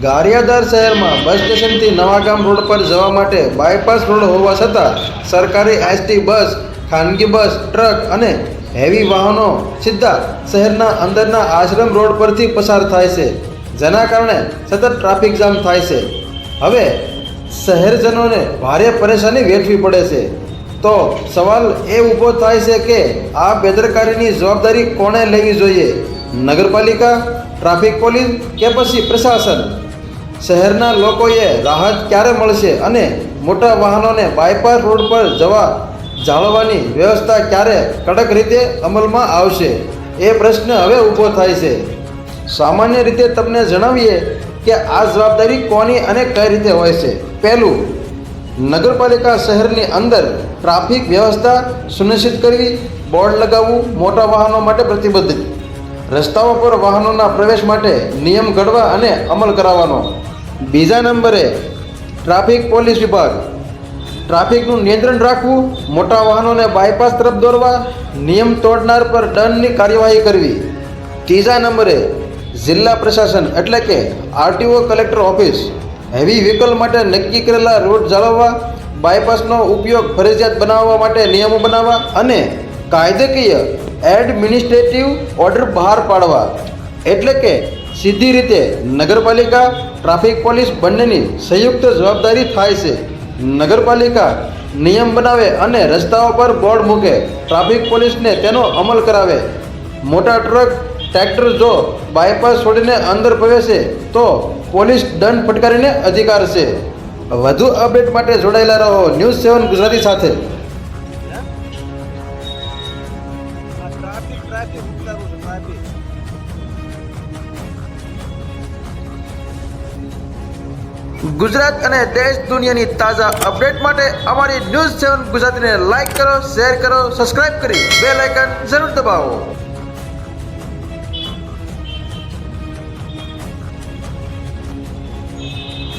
ગારિયાધાર શહેરમાં બસ સ્ટેશનથી નવાગામ રોડ પર જવા માટે બાયપાસ રોડ હોવા છતાં સરકારી એસટી બસ, ખાનગી બસ, ટ્રક અને હેવી વાહનો સીધા શહેરના અંદરના આશ્રમ રોડ પરથી પસાર થાય છે, જેના કારણે સતત ટ્રાફિક જામ થાય છે. હવે શહેરજનોને ભારે પરેશાની વેઠવી પડે છે. તો સવાલ એ ઊભો થાય છે કે આ બેદરકારીની જવાબદારી કોણે લેવી જોઈએ? નગરપાલિકા, ટ્રાફિક પોલીસ કે પછી પ્રશાસન? શહેરના લોકોએ રાહત ક્યારે મળશે અને મોટા વાહનોને બાયપાસ રોડ પર જાળવવાની વ્યવસ્થા ક્યારે કડક રીતે અમલમાં આવશે? એ પ્રશ્ન હવે ઊભો થાય છે. સામાન્ય રીતે તમને જણાવીએ કે આ જવાબદારી કોની અને કઈ રીતે હોય છે. પહેલું, નગરપાલિકા શહેરની અંદર ટ્રાફિક વ્યવસ્થા સુનિશ્ચિત કરવી, બોર્ડ લગાવવું, મોટા વાહનો માટે પ્રતિબંધિત, રસ્તાઓ પર વાહનોના પ્રવેશ માટે નિયમ ઘડવા અને અમલ કરાવવાનો. બીજા નંબરે ટ્રાફિક પોલીસ વિભાગ, ટ્રાફિકનું નિયંત્રણ રાખવું, મોટા વાહનોને બાયપાસ તરફ દોરવા, નિયમ તોડનાર પર દંડની કાર્યવાહી કરવી. ત્રીજા નંબરે જિલ્લા પ્રશાસન એટલે કે RTO, collector office, heavy vehicle માટે નક્કી કરેલા રૂટ જાળવવા, બાયપાસનો ઉપયોગ ફરજિયાત બનાવવા માટે નિયમો બનાવવા અને કાયદાકીય એડમિનિસ્ટ્રેટિવ ઓર્ડર બહાર પાડવા. એટલે કે સીધી રીતે નગરપાલિકા, ટ્રાફિક પોલીસ બંનેની સંયુક્ત જવાબદારી થાય છે. નગરપાલિકા નિયમ બનાવે અને રસ્તાઓ પર બોર્ડ મૂકે, ટ્રાફિક પોલીસને તેનો અમલ કરાવે. મોટા ટ્રક, ટ્રેક્ટર જો બાયપાસ છોડીને અંદર પ્રવેશે તો પોલીસ દંડ ફટકારીને અધિકાર છે. વધુ અપડેટ માટે જોડાયેલા રહો ન્યૂઝ7 ગુજરાતી સાથે. ગુજરાત અને દેશ દુનિયાની તાજા અપડેટ માટે અમારી ન્યૂઝ7 ગુજરાતીને લાઇક કરો, શેર કરો, સબસ્ક્રાઇબ કરી બેલ આઇકન જરૂર દબાવો.